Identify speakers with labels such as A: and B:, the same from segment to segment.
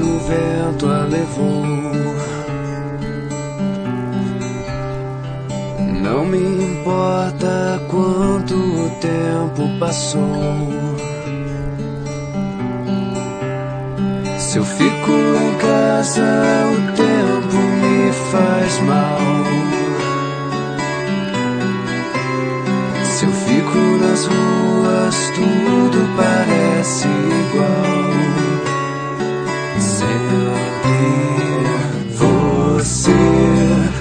A: o vento a levou. Não me importa quanto o tempo passou. Se eu fico em casa, o tempo me faz mal. Se eu fico nas ruas, tudo parece igual. Sempre você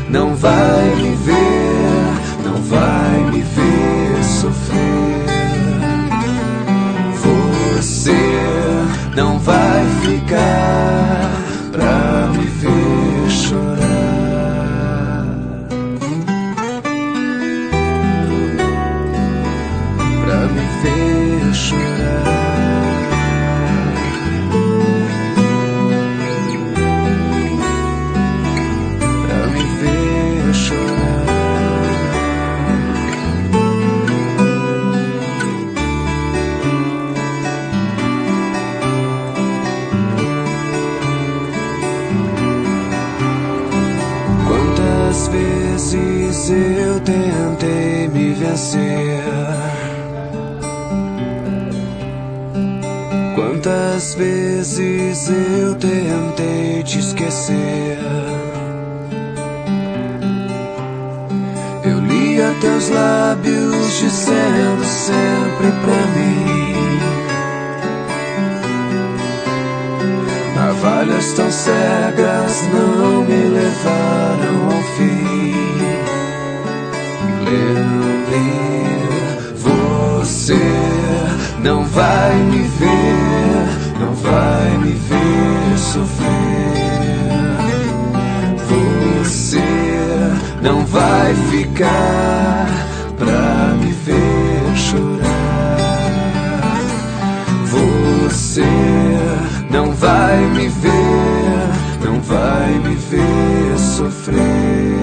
A: não vai me ver, não vai me ver sofrer. Você não vai ficar pra me ver chorar. Pra me ver chorar. Pra me ver chorar. Quantas vezes eu tentei me vencer? Quantas vezes eu tentei te esquecer? Eu lia teus lábios dizendo sempre pra mim: navalhas tão cegas não me levaram ao fim. Lembre, você não vai me ver, não vai me ver sofrer. Você não vai ficar pra me ver chorar. Você não vai me ver, não vai me ver sofrer.